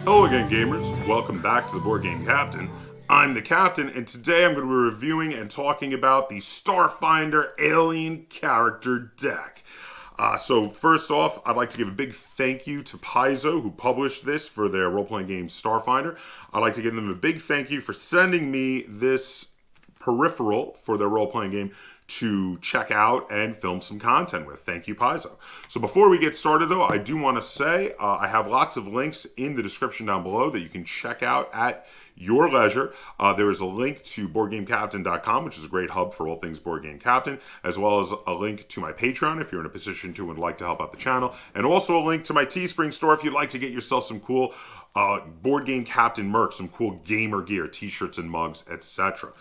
Hello again, gamers. Welcome back to the Board Game Captain. I'm the Captain, and today I'm going to be reviewing and talking about the Starfinder Alien Character Deck. So first off, I'd like to give a big thank you to Paizo, who published this for their role-playing game Starfinder. I'd like to give them a big thank you for sending me this peripheral for their role-playing game to check out and film some content with. Thank you, Paizo. So before we get started, though, I do want to say I have lots of links in the description down below that you can check out at your leisure. There is a link to BoardGameCaptain.com, which is a great hub for all things Board Game Captain, as well as a link to my Patreon if you're in a position to and would like to help out the channel, and also a link to my Teespring store if you'd like to get yourself some cool Board Game Captain merch, some cool gamer gear, t-shirts and mugs, etc.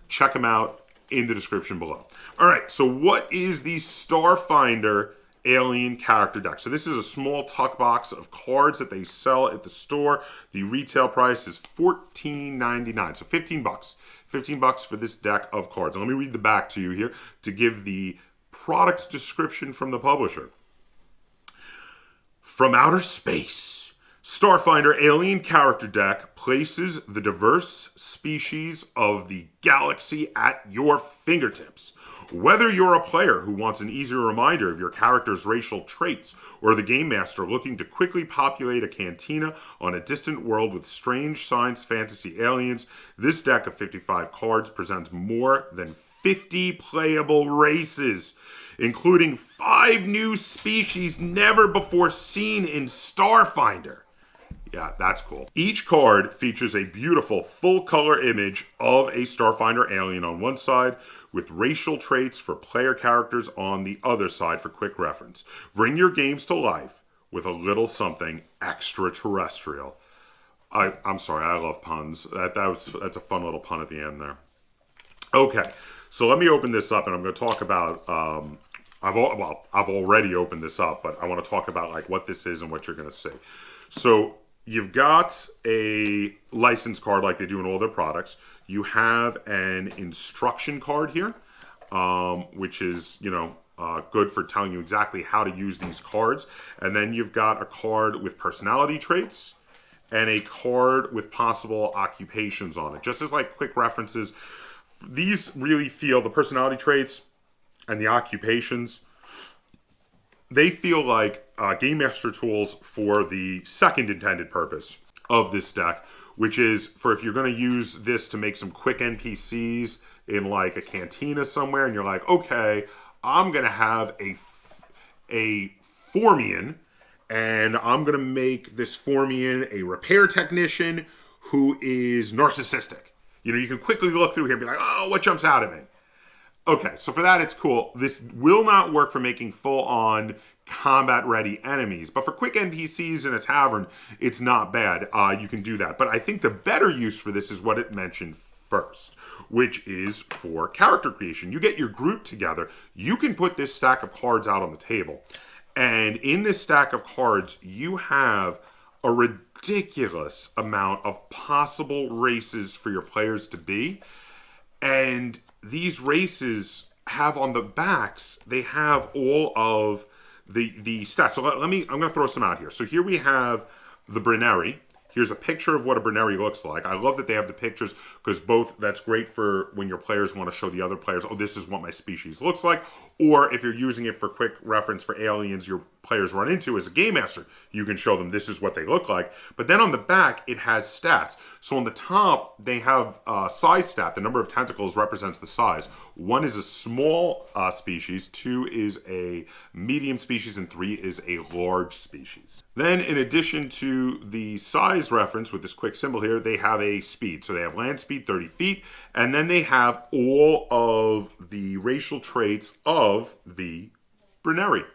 Check them out in the description below. All right, so what is the Starfinder Alien Character Deck? So this is a small tuck box of cards that they sell at the store. The retail price is $14.99, so 15 bucks. 15 bucks for this deck of cards. And let me read the back to you here to give the product description from the publisher. From outer space, Starfinder Alien Character Deck places the diverse species of the galaxy at your fingertips. Whether you're a player who wants an easier reminder of your character's racial traits, or the game master looking to quickly populate a cantina on a distant world with strange science fantasy aliens, this deck of 55 cards presents more than 50 playable races, including 5 new species never before seen in Starfinder. Yeah, that's cool. Each card features a beautiful full-color image of a Starfinder alien on one side, with racial traits for player characters on the other side for quick reference. Bring your games to life with a little something extraterrestrial. I'm sorry, I love puns. That's a fun little pun at the end there. Okay, so let me open this up, and I'm going to talk about. I've already opened this up, but I want to talk about like what this is and what you're going to see. So you've got a license card like they do in all their products. You have an instruction card here, which is, good for telling you exactly how to use these cards. And then you've got a card with personality traits and a card with possible occupations on it. Just as like quick references, these really feel, the personality traits and the occupations, they feel like Game Master tools for the second intended purpose of this deck, which is for if you're going to use this to make some quick NPCs in like a cantina somewhere, and you're like, okay, I'm going to have a Formian, and I'm going to make this Formian a repair technician who is narcissistic. You can quickly look through here and be like, oh, what jumps out at me? Okay, so for that, it's cool. This will not work for making full-on combat-ready enemies, but for quick NPCs in a tavern, it's not bad. You can do that. But I think the better use for this is what it mentioned first, which is for character creation. You get your group together. You can put this stack of cards out on the table. And in this stack of cards, you have a ridiculous amount of possible races for your players to be. And these races have on the backs, they have all of the stats. So I'm going to throw some out here. So here we have the Brenneri. Here's a picture of what a Brenneri looks like. I love that they have the pictures because that's great for when your players want to show the other players, oh, this is what my species looks like. Or if you're using it for quick reference for aliens your players run into as a game master, you can show them this is what they look like. But then on the back, it has stats. So on the top, they have size stat. The number of tentacles represents the size. 1 is a small species, 2 is a medium species, and 3 is a large species. Then in addition to the size reference with this quick symbol here, they have a speed. So they have land speed 30 feet, and then they have all of the racial traits of the Brenneri.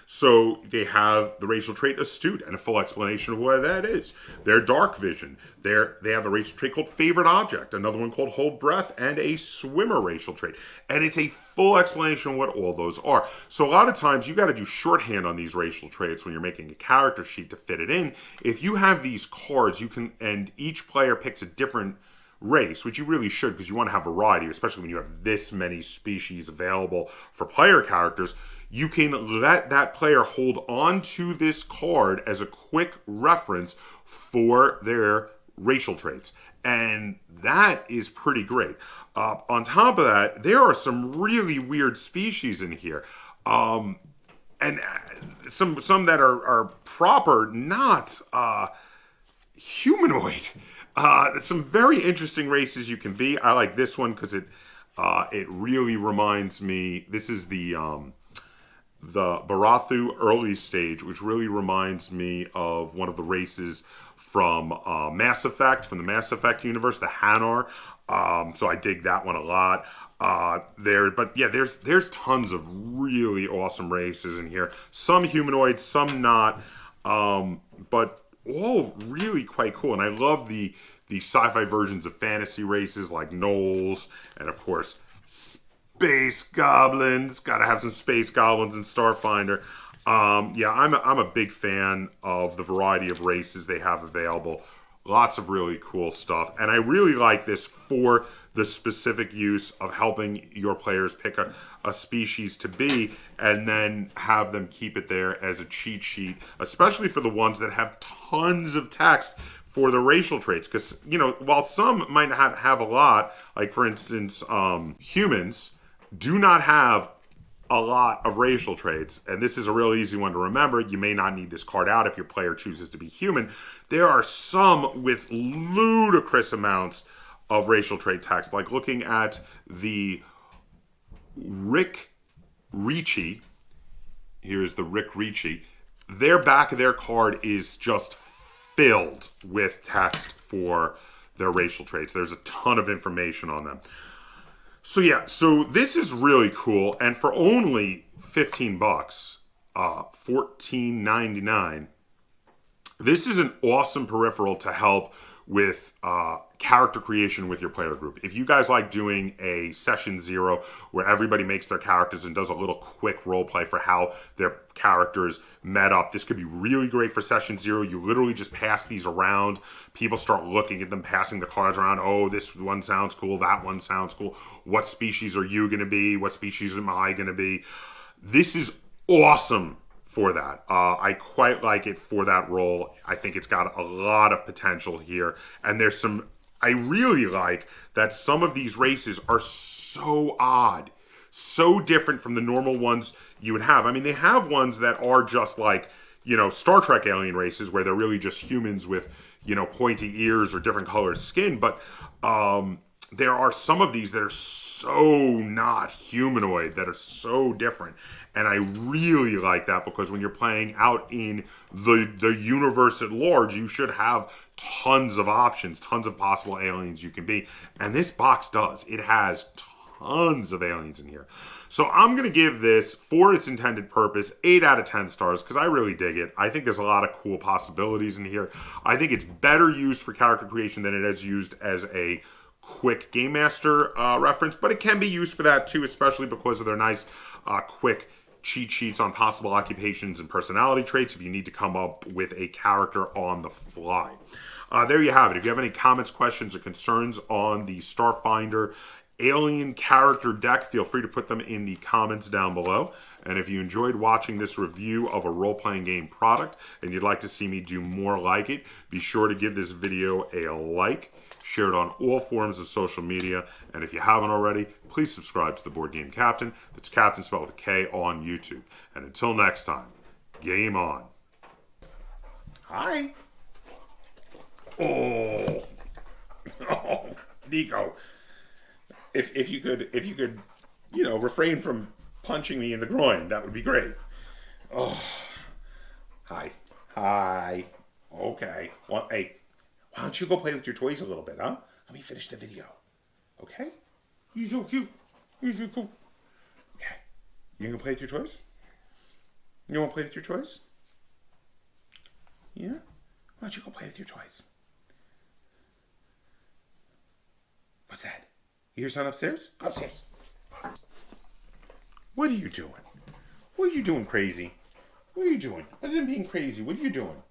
So they have the racial trait astute and a full explanation of what that is. Their dark vision. They have a racial trait called favorite object, another one called hold breath, and a swimmer racial trait. And it's a full explanation of what all those are. So a lot of times you got to do shorthand on these racial traits when you're making a character sheet to fit it in. If you have these cards, you can, and each player picks a different race, which you really should because you want to have variety, especially when you have this many species available for player characters. you can let that player hold on to this card as a quick reference for their racial traits. And that is pretty great. On top of that, there are some really weird species in here. And some that are proper, not humanoid. Some very interesting races you can be. I like this one because it really reminds me. This is the Barathu early stage, which really reminds me of one of the races from Mass Effect, from the Mass Effect universe, the Hanar. So I dig that one a lot. But yeah, there's tons of really awesome races in here. Some humanoid, some not, but all really quite cool. And I love the sci-fi versions of fantasy races like gnolls, and of course space goblins. Got to have some space goblins in Starfinder. Yeah, I'm a big fan of the variety of races they have available. Lots of really cool stuff. And I really like this for the specific use of helping your players pick a species to be and then have them keep it there as a cheat sheet, especially for the ones that have tons of text for the racial traits. Because, while some might not have a lot, like for instance, humans do not have a lot of racial traits, and this is a real easy one to remember. You may not need this card out if your player chooses to be human. There are some with ludicrous amounts of racial trait text, like looking at the Rick Ricci. Here's the Rick Ricci. Their back of their card is just filled with text for their racial traits. There's a ton of information on them. So yeah, so this is really cool, and for only $15, $14.99, this is an awesome peripheral to help with character creation with your player group. If you guys like doing a session 0 where everybody makes their characters and does a little quick role play for how their characters met up, this could be really great for session 0. You literally just pass these around. People start looking at them, passing the cards around. Oh, this one sounds cool. That one sounds cool. What species are you going to be? What species am I going to be? This is awesome for that. I quite like it for that role. I think it's got a lot of potential here. And I really like that some of these races are so odd, so different from the normal ones you would have. I mean, they have ones that are just like, Star Trek alien races where they're really just humans with, pointy ears or different colored skin. But there are some of these that are so not humanoid, that are so different. And I really like that because when you're playing out in the universe at large, you should have tons of options, tons of possible aliens you can be. And this box does. It has tons of aliens in here. So I'm going to give this, for its intended purpose, 8 out of 10 stars because I really dig it. I think there's a lot of cool possibilities in here. I think it's better used for character creation than it is used as a quick Game Master reference, but it can be used for that too, especially because of their nice quick cheat sheets on possible occupations and personality traits if you need to come up with a character on the fly. There you have it. If you have any comments, questions, or concerns on the Starfinder alien character deck, feel free to put them in the comments down below. And if you enjoyed watching this review of a role-playing game product and you'd like to see me do more like it, be sure to give this video a like, share it on all forms of social media, and if you haven't already, please subscribe to the Board Game Captain. That's Captain spelled with a K on YouTube. And until next time, game on. Hi. Oh, oh, Nico. If you could, refrain from punching me in the groin, that would be great. Oh, hi. Okay. Well, hey, why don't you go play with your toys a little bit, huh? Let me finish the video. Okay? You're so cute. Okay. You gonna play with your toys? You wanna play with your toys? Yeah? Why don't you go play with your toys? What's that? You hear someone upstairs? Upstairs. What are you doing? What are you doing, crazy? What are you doing? Other than being crazy, what are you doing?